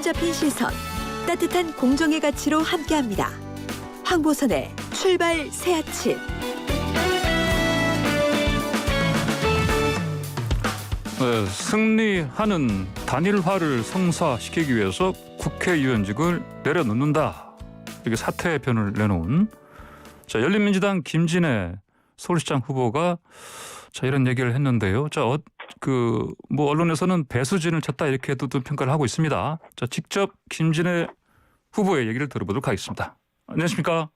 사로잡힌 시선, 따뜻한 공정의 가치로 함께합니다. 황보선의 출발 새 아침. 승리하는 단일화를 성사시키기 위해서 국회의원직을 내려놓는다. 이게 사퇴의 변을 내놓은 열린민주당 김진애 서울시장 후보가 이런 얘기를 했는데요. 언론에서는 배수진을 쳤다 이렇게도 평가를 하고 있습니다. 직접 김진애 후보의 얘기를 들어보도록 하겠습니다. 안녕하십니까?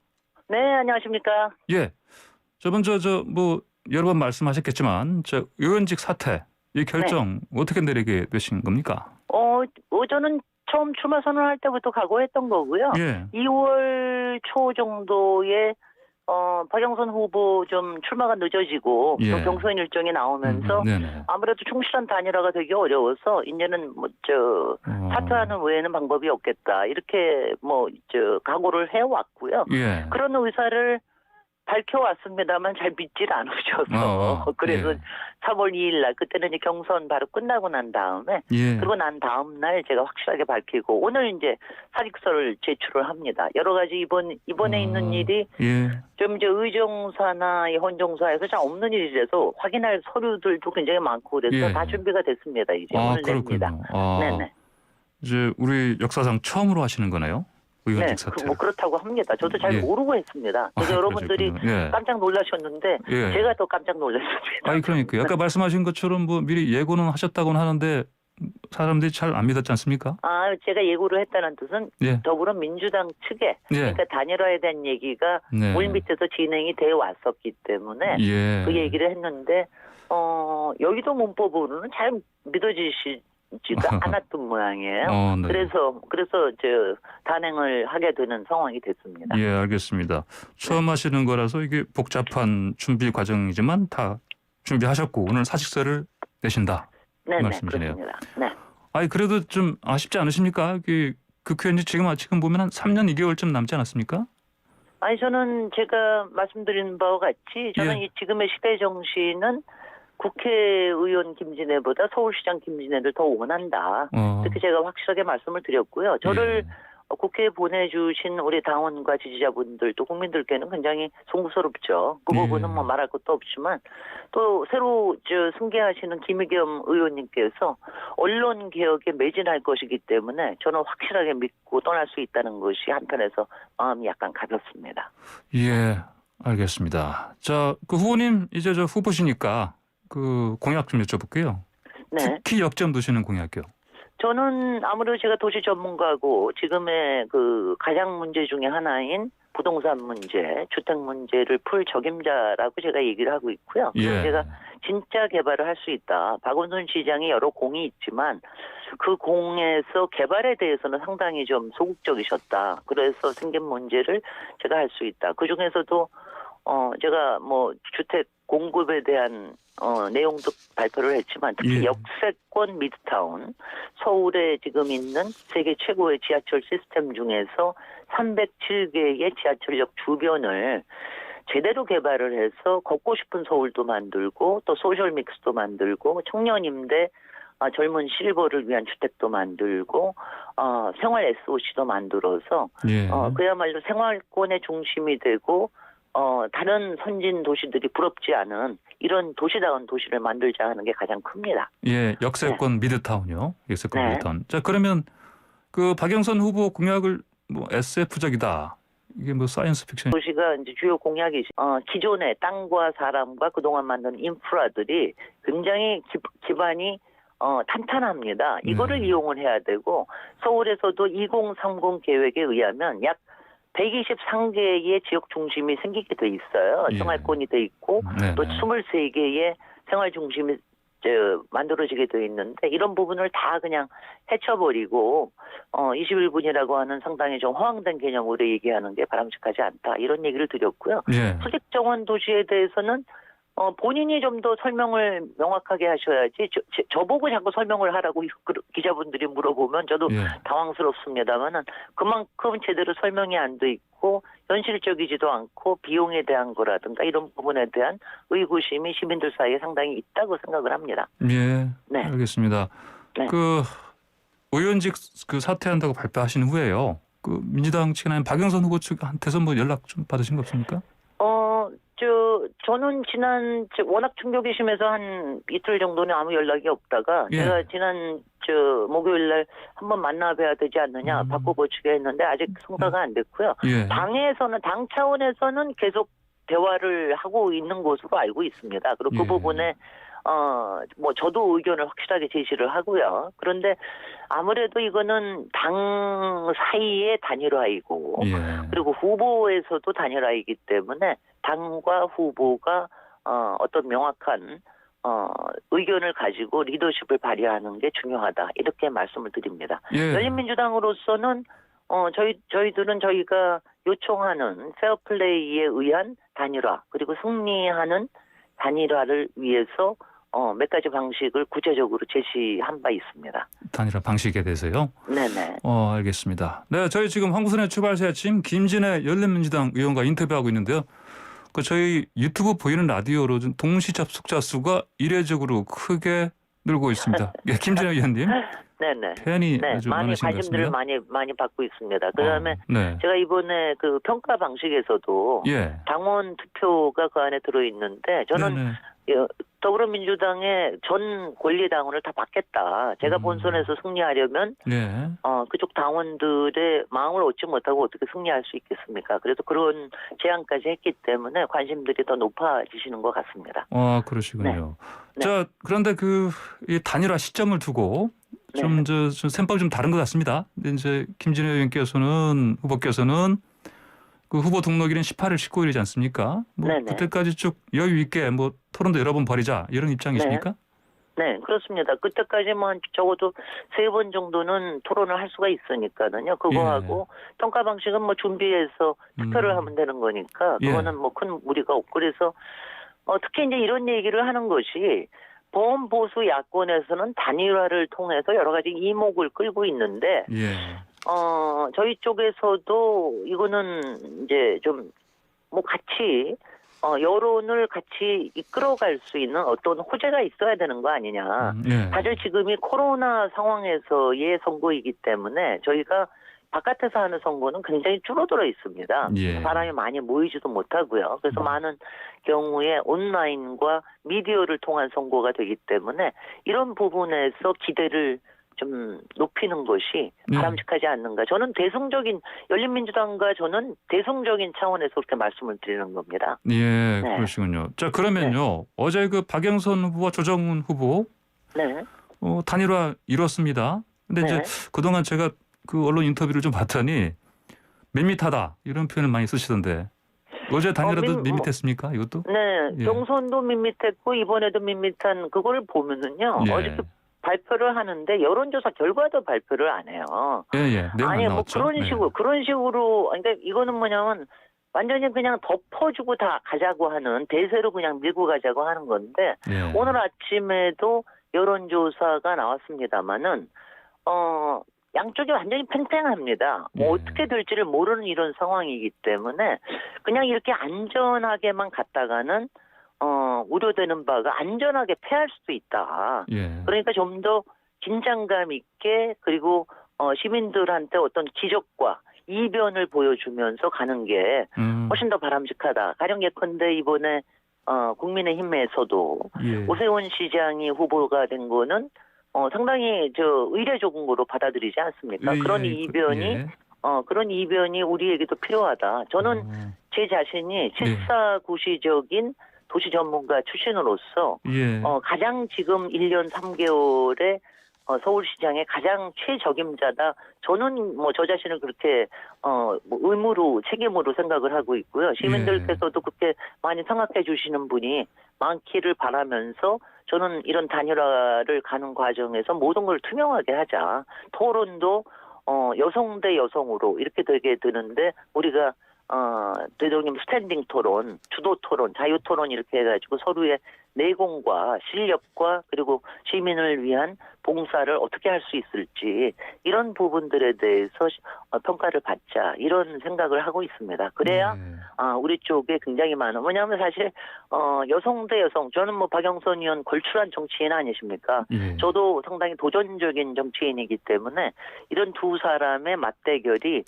네, 안녕하십니까? 예. 먼저 여러 번 말씀하셨겠지만 의원직 사퇴 이 결정 어떻게 내리게 되신 겁니까? 저는 처음 출마 선언할 때부터 각오했던 거고요. 예. 2월 초 정도에 박영선 후보 좀 출마가 늦어지고 예. 또 경선 일정이 나오면서 아무래도 충실한 단일화가 되기 어려워서 이제는 사퇴하는 외에는 방법이 없겠다 이렇게 각오를 해왔고요. 예. 그런 의사를 밝혀왔습니다만 잘 믿질 않으셔서 그래서 3월 2일 날 그때는 이제 경선 바로 끝나고 난 다음에 그리고 난 다음 날 제가 확실하게 밝히고 오늘 이제 사직서를 제출을 합니다. 여러 가지 이번에 있는 일이 좀 이제 의정사나 헌정사에서 잘 없는 일이라서 확인할 서류들도 굉장히 많고 그래서 다 준비가 됐습니다. 이제 오늘 냅니다. 네네. 이제 우리 역사상 처음으로 하시는 거네요. 네, 그렇다고 합니다. 저도 잘 모르고 했습니다. 그래서 여러분들이 깜짝 놀라셨는데 제가 더 깜짝 놀랐습니다. 그러니까요. 아까 말씀하신 것처럼 미리 예고는 하셨다고는 하는데 사람들이 잘 안 믿었지 않습니까? 제가 예고를 했다는 뜻은 더불어민주당 측에 그러니까 단일화에 대한 얘기가 물밑에서 진행이 되어 왔었기 때문에 그 얘기를 했는데 여의도 문법으로는 잘 믿어지시지가 않았던 모양이에요. 그래서 단행을 하게 되는 상황이 됐습니다. 예, 알겠습니다. 처음 하시는 거라서 이게 복잡한 준비 과정이지만 다 준비하셨고 오늘 사직서를 내신다. 네, 말씀이시네요. 그렇습니다. 네. 그래도 좀 아쉽지 않으십니까? 국회의원이 지금 보면 한 3년 2개월쯤 남지 않았습니까? 저는 제가 말씀드린 바와 같이 저는 이 지금의 시대 정신은 국회의원 김진애보다 서울시장 김진애를 더 원한다. 이렇게 제가 확실하게 말씀을 드렸고요. 저를 국회에 보내주신 우리 당원과 지지자분들도 국민들께는 굉장히 송구스럽죠. 그 부분은 말할 것도 없지만 또 새로 승계하시는 김의겸 의원님께서 언론 개혁에 매진할 것이기 때문에 저는 확실하게 믿고 떠날 수 있다는 것이 한편에서 마음이 약간 가볍습니다. 예, 알겠습니다. 그 후보님 이제 후보시니까 공약 좀 여쭤볼게요. 네. 특히 역점 두시는 공약이요. 저는 아무래도 제가 도시 전문가고 지금의 가장 문제 중에 하나인 부동산 문제, 주택 문제를 풀 적임자라고 제가 얘기를 하고 있고요. 제가 진짜 개발을 할 수 있다. 박원순 시장이 여러 공이 있지만 그 공에서 개발에 대해서는 상당히 좀 소극적이셨다. 그래서 생긴 문제를 제가 할 수 있다. 그 중에서도 제가 주택 공급에 대한 내용도 발표를 했지만 특히 역세권 미드타운 서울에 지금 있는 세계 최고의 지하철 시스템 중에서 307개의 지하철역 주변을 제대로 개발을 해서 걷고 싶은 서울도 만들고 또 소셜 믹스도 만들고 청년 임대 젊은 실버를 위한 주택도 만들고 생활 SOC도 만들어서 그야말로 생활권의 중심이 되고 다른 선진 도시들이 부럽지 않은 이런 도시다운 도시를 만들자 하는 게 가장 큽니다. 역세권 미드타운이요. 역세권 미드타운. 그러면 박영선 후보 공약을 SF적이다. 이게 사이언스 픽션. 도시가 이제 주요 공약이죠. 기존의 땅과 사람과 그동안 만든 인프라들이 굉장히 기반이 탄탄합니다. 이거를 이용을 해야 되고 서울에서도 2030 계획에 의하면 약 123개의 지역 중심이 생기게 돼 있어요. 생활권이 돼 있고 또 23개의 생활 중심이 만들어지게 돼 있는데 이런 부분을 다 그냥 해쳐버리고 21분이라고 하는 상당히 좀 허황된 개념으로 얘기하는 게 바람직하지 않다. 이런 얘기를 드렸고요. 수직 정원 도시에 대해서는 본인이 좀 더 설명을 명확하게 하셔야지 저보고 자꾸 설명을 하라고 기자분들이 물어보면 저도 당황스럽습니다만은 그만큼 제대로 설명이 안 돼 있고 현실적이지도 않고 비용에 대한 거라든가 이런 부분에 대한 의구심이 시민들 사이에 상당히 있다고 생각을 합니다. 네. 알겠습니다. 의원직 그 사퇴한다고 발표하신 후에요. 그 민주당 측이나 박영선 후보 측한테서 뭐 연락 좀 받으신 거 없습니까? 저는 워낙 충격이 심해서 한 이틀 정도는 아무 연락이 없다가 예. 제가 지난 목요일 날 한번 만나 뵈야 되지 않느냐 바꾸고 측에 했는데 아직 성사가 안 됐고요. 예. 당 차원에서는 계속 대화를 하고 있는 것으로 알고 있습니다. 그리고 그 예. 부분에 저도 의견을 확실하게 제시를 하고요. 그런데 아무래도 이거는 당 사이의 단일화이고 예. 그리고 후보에서도 단일화이기 때문에 당과 후보가 어떤 명확한 의견을 가지고 리더십을 발휘하는 게 중요하다. 이렇게 말씀을 드립니다. 예. 열린민주당으로서는 저희들은 저희가 요청하는 페어플레이에 의한 단일화 그리고 승리하는 단일화를 위해서 몇 가지 방식을 구체적으로 제시한 바 있습니다. 단일화 방식에 대해서요? 네네. 알겠습니다. 네, 저희 지금 황구선의 출발새 아침 김진애 열린민주당 의원과 인터뷰하고 있는데요. 저희 유튜브 보이는 라디오로 좀 동시 접속자 수가 이례적으로 크게 늘고 있습니다. 예, 김진애 의원님. 네네. 팬이 아주 많이 많으신 것 관심들을 같습니다. 많이 받고 있습니다. 그다음에 네. 제가 이번에 그 평가 방식에서도 예. 당원 투표가 그 안에 들어 있는데 저는 네네. 더불어민주당의 전 권리당원을 다 받겠다. 제가 본선에서 승리하려면 네. 그쪽 당원들의 마음을 얻지 못하고 어떻게 승리할 수 있겠습니까? 그래도 그런 제안까지 했기 때문에 관심들이 더 높아지시는 것 같습니다. 그러시군요. 네. 자, 그런데 이 단일화 시점을 두고 좀 셈법이 좀 다른 것 같습니다. 근데 이제 김진애 후보께서는 그 후보 등록일은 18일, 19일이지 않습니까? 그때까지 쭉 여유 있게 토론도 여러 번 벌이자 이런 입장이십니까? 네, 그렇습니다. 그때까지만 적어도 3번 정도는 토론을 할 수가 있으니까는요. 그거하고 평가 방식은 준비해서 투표를 하면 되는 거니까 그거는 큰 무리가 없고 그래서 특히 이제 이런 얘기를 하는 것이 보수 야권에서는 단일화를 통해서 여러 가지 이목을 끌고 있는데 저희 쪽에서도 이거는 이제 좀 같이 여론을 같이 이끌어갈 수 있는 어떤 호재가 있어야 되는 거 아니냐. 사실 지금이 코로나 상황에서의 선거이기 때문에 저희가 바깥에서 하는 선거는 굉장히 줄어들어 있습니다. 사람이 많이 모이지도 못하고요. 그래서 많은 경우에 온라인과 미디어를 통한 선거가 되기 때문에 이런 부분에서 기대를 좀 높이는 것이 바람직하지 않는가. 저는 열린민주당과 저는 대승적인 차원에서 그렇게 말씀을 드리는 겁니다. 예, 그러시군요. 자, 그러면요. 어제 그 박영선 후보와 조정훈 후보 단일화 이뤘습니다. 근데 이제 그동안 제가 그 언론 인터뷰를 좀 봤더니 밋밋하다 이런 표현을 많이 쓰시던데 어제 단일화도 밋밋했습니까? 이것도? 네, 경선도 밋밋했고 이번에도 밋밋한 그걸 보면은요. 어저께 발표를 하는데 여론조사 결과도 발표를 안 해요. 아니 그런 식으로 그러니까 이거는 뭐냐면 완전히 그냥 덮어주고 다 가자고 하는 대세로 그냥 밀고 가자고 하는 건데 오늘 아침에도 여론조사가 나왔습니다마는 양쪽이 완전히 팽팽합니다. 어떻게 될지를 모르는 이런 상황이기 때문에 그냥 이렇게 안전하게만 갔다가는 우려되는 바가 안전하게 패할 수도 있다. 그러니까 좀 더 긴장감 있게 그리고 시민들한테 어떤 기적과 이변을 보여주면서 가는 게 훨씬 더 바람직하다. 가령 예컨대 이번에 국민의힘에서도 오세훈 시장이 후보가 된 거는 상당히 의례적인 거로 받아들이지 않습니까? 그런 이변이 그런 이변이 우리에게도 필요하다. 저는 제 자신이 749시적인 도시 전문가 출신으로서 가장 지금 1년 3개월에 서울시장의 가장 최적임자다. 저는 저 자신을 그렇게 의무로 책임으로 생각을 하고 있고요. 시민들께서도 그렇게 많이 생각해 주시는 분이 많기를 바라면서 저는 이런 단일화를 가는 과정에서 모든 걸 투명하게 하자. 토론도 여성 대 여성으로 이렇게 되게 되는데 우리가 되도록이면 스탠딩 토론, 주도 토론, 자유 토론 이렇게 해가지고 서로의 내공과 실력과 그리고 시민을 위한 봉사를 어떻게 할 수 있을지 이런 부분들에 대해서 평가를 받자 이런 생각을 하고 있습니다. 그래야 우리 쪽에 굉장히 많은 뭐냐면 사실 여성 대 여성 저는 뭐 박영선 의원 걸출한 정치인 아니십니까? 저도 상당히 도전적인 정치인이기 때문에 이런 두 사람의 맞대결이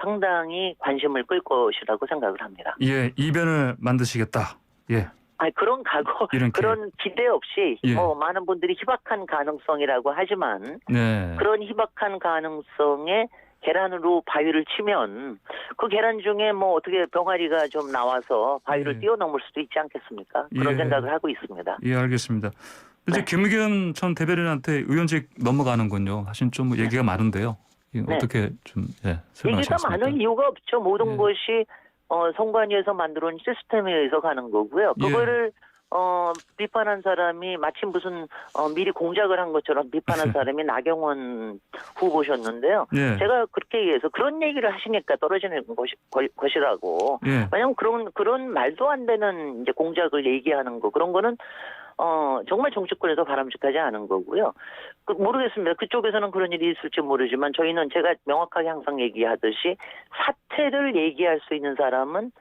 상당히 관심을 끌 것이라고 생각을 합니다. 예, 이변을 만드시겠다. 예. 그런 각오, 그런 기대 없이 많은 분들이 희박한 가능성이라고 하지만 그런 희박한 가능성에 계란으로 바위를 치면 그 계란 중에 뭐 어떻게 병아리가 좀 나와서 바위를 뛰어넘을 수도 있지 않겠습니까? 그런 생각을 하고 있습니다. 예, 알겠습니다. 이제 김의겸 전 대변인한테 의원직 넘어가는군요. 사실 좀 얘기가 많은데요. 어떻게 좀 설명하시겠습니까? 얘기가 많은 이유가 없죠. 모든 것이 선관위에서 만들어온 시스템에 의해서 가는 거고요. 그거를 비판한 사람이 마치 무슨 미리 공작을 한 것처럼 비판한 사람이 나경원 후보셨는데요. 제가 그렇게 얘기해서 그런 얘기를 하시니까 떨어지는 것이라고. 왜냐하면 그런 말도 안 되는 이제 공작을 얘기하는 거 그런 거는 정말 정치권에서 바람직하지 않은 거고요. 모르겠습니다. 그쪽에서는 그런 일이 있을지 모르지만 저희는 제가 명확하게 항상 얘기하듯이 사태를 얘기할 수 있는 사람은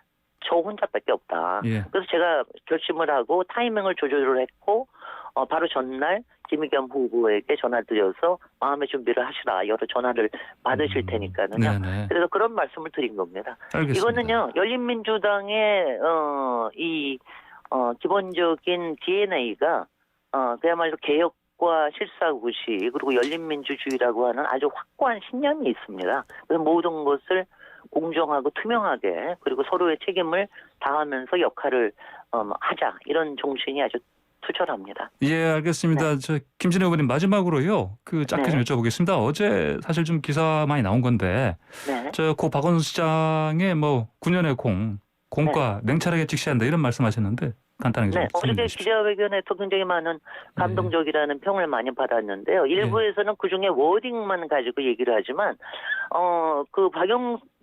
저 혼자밖에 없다. 그래서 제가 결심을 하고 타이밍을 조절을 했고 바로 전날 김의겸 후보에게 전화드려서 마음의 준비를 하시라. 여러 전화를 받으실 테니까는요. 그래서 그런 말씀을 드린 겁니다. 알겠습니다. 이거는요. 열린민주당의 기본적인 DNA가 그야말로 개혁과 실사구시 그리고 열린민주주의라고 하는 아주 확고한 신념이 있습니다. 그래서 모든 것을 공정하고 투명하게 그리고 서로의 책임을 다하면서 역할을 하자 이런 정신이 아주 투철합니다. 예, 알겠습니다. 저 김진애 의원님 마지막으로요. 짧게 좀 여쭤보겠습니다. 어제 사실 좀 기사 많이 나온 건데 고 박원순 시장의 뭐 9년의 공과 냉철하게 직시한다 이런 말씀하셨는데 간단하게 좀 어저께 기자회견에서 굉장히 많은 감동적이라는 평을 많이 받았는데요. 일부에서는 그중에 워딩만 가지고 얘기를 하지만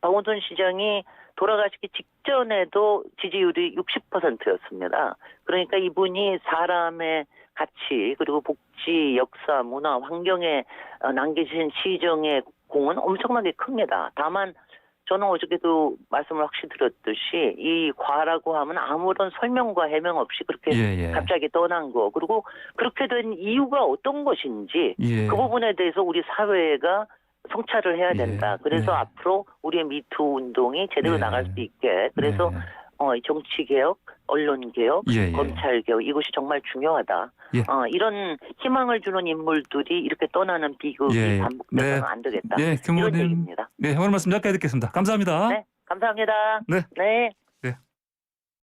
박원순 시장이 돌아가시기 직전에도 지지율이 60%였습니다. 그러니까 이분이 사람의 가치 그리고 복지, 역사, 문화, 환경에 남기신 시정의 공은 엄청나게 큽니다. 다만 저는 어저께도 말씀을 확실히 드렸듯이 이 과라고 하면 아무런 설명과 해명 없이 그렇게 갑자기 떠난 거 그리고 그렇게 된 이유가 어떤 것인지 그 부분에 대해서 우리 사회가 성찰을 해야 된다. 그래서 앞으로 우리의 미투 운동이 제대로 나갈 수 있게 그래서 정치개혁, 언론개혁, 검찰개혁 이것이 정말 중요하다. 이런 희망을 주는 인물들이 이렇게 떠나는 비극이 반복돼서는 안 되겠다. 이런 얘기입니다. 오늘 말씀 여기까지 듣겠습니다. 감사합니다. 네, 감사합니다. 네.